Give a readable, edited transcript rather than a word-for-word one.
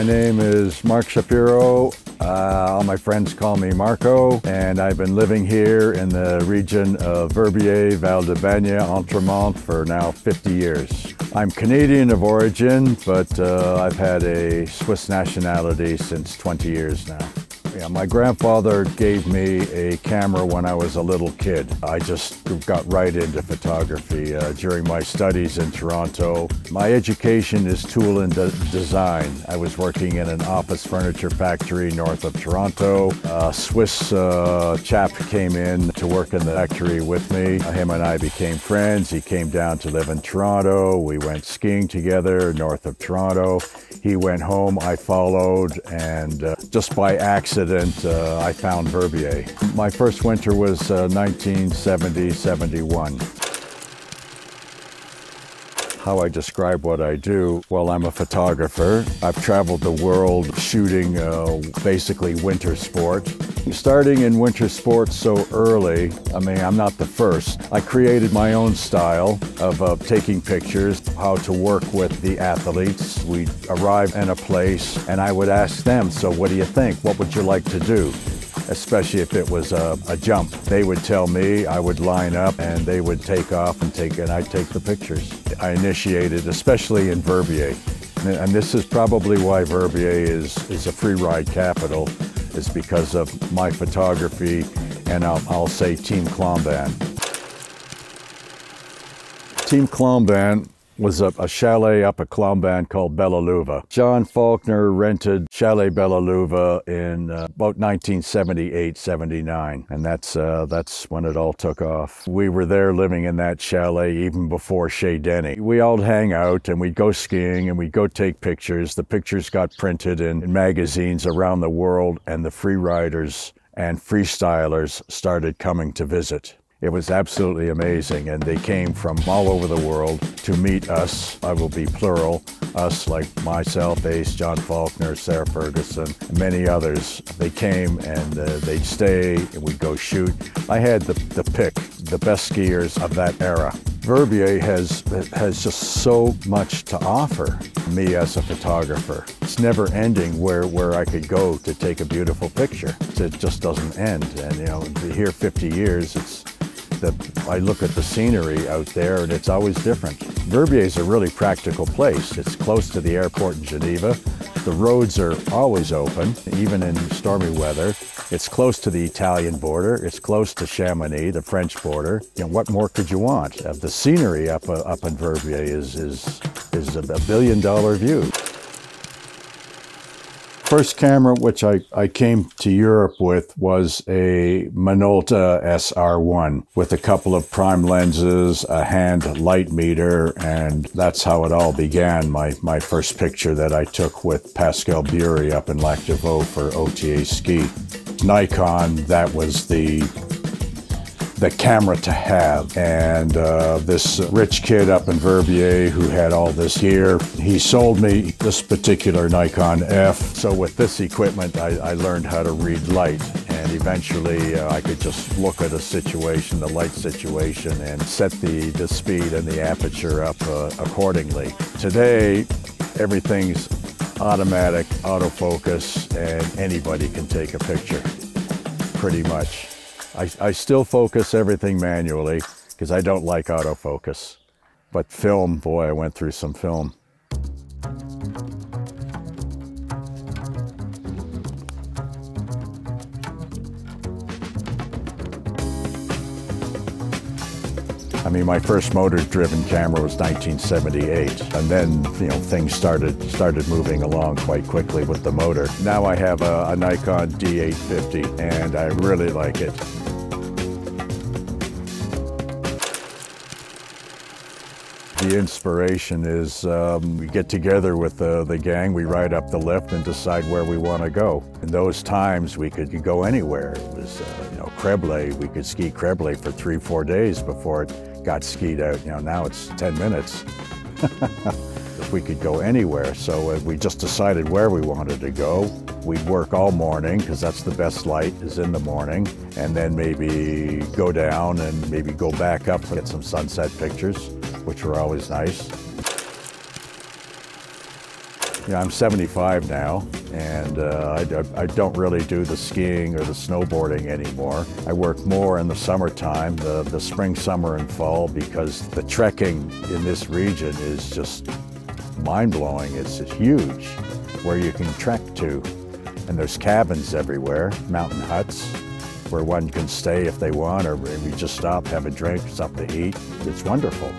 My name is Mark Shapiro. All my friends call me Marco, and I've been living here in the region of Verbier, Val-de-Bagne, Entremont for now 50 years. I'm Canadian of origin, but I've had a Swiss nationality since 20 years now. Yeah, my grandfather gave me a camera when I was a little kid. I just got right into photography during my studies in Toronto. My education is tool and design. I was working in an office furniture factory north of Toronto. A Swiss chap came in to work in the factory with me. Him and I became friends. He came down to live in Toronto. We went skiing together north of Toronto. He went home, I followed, and just by accident, I found Verbier. My first winter was 1970-71. How I describe what I do? Well, I'm a photographer. I've traveled the world shooting basically winter sport. Starting in winter sports so early, I mean, I'm not the first. I created my own style of taking pictures, how to work with the athletes. We'd arrive in a place and I would ask them, so what do you think? What would you like to do? Especially if it was a jump. They would tell me, I would line up, and they would take off and I'd take the pictures. I initiated, especially in Verbier, and this is probably why Verbier is a free ride capital, is because of my photography, and I'll say Team Colomban. Team Colomban was a chalet up at Colomban called Bella Luva. John Faulkner rented Chalet Bella Luva in about 1978-79, and that's when it all took off. We were there living in that chalet even before Chez Denny. We all hang out and we'd go skiing and we'd go take pictures. The pictures got printed in magazines around the world, and the free riders and freestylers started coming to visit. It was absolutely amazing, and they came from all over the world to meet us. I will be plural, us like myself, Ace, John Faulkner, Sarah Ferguson, and many others. They came and they'd stay and we'd go shoot. I had the pick, the best skiers of that era. Verbier has just so much to offer me as a photographer. It's never ending where I could go to take a beautiful picture. It just doesn't end, and you know, here 50 years, I look at the scenery out there and it's always different. Verbier is a really practical place. It's close to the airport in Geneva. The roads are always open, even in stormy weather. It's close to the Italian border. It's close to Chamonix, the French border. You know, what more could you want? The scenery up in Verbier is a billion-dollar view. First camera which I came to Europe with was a Minolta SR1 with a couple of prime lenses, a hand light meter, and that's how it all began. My first picture that I took with Pascal Bury up in Lac de Vaux for OTA Ski. Nikon, that was the camera to have, and this rich kid up in Verbier who had all this gear, he sold me this particular Nikon F. So with this equipment I learned how to read light, and eventually I could just look at a situation, the light situation, and set the speed and the aperture up accordingly. Today everything's automatic, autofocus, and anybody can take a picture, pretty much. I still focus everything manually because I don't like autofocus. But film, boy, I went through some film. I mean, my first motor-driven camera was 1978, and then, you know, things started moving along quite quickly with the motor. Now I have a Nikon D850, and I really like it. The inspiration is we get together with the gang, we ride up the lift and decide where we want to go. In those times, we could go anywhere. It was, you know, Creble. We could ski Creble for 3-4 days before it got skied out. You know, now it's 10 minutes. We could go anywhere, so we just decided where we wanted to go. We'd work all morning, because that's the best light, is in the morning, and then maybe go down and maybe go back up to get some sunset pictures, which were always nice. You know, I'm 75 now, and I don't really do the skiing or the snowboarding anymore. I work more in the summertime, the spring, summer, and fall, because the trekking in this region is just mind-blowing. It's huge where you can trek to. And there's cabins everywhere, mountain huts, where one can stay if they want, or maybe just stop, have a drink, something to eat. It's wonderful.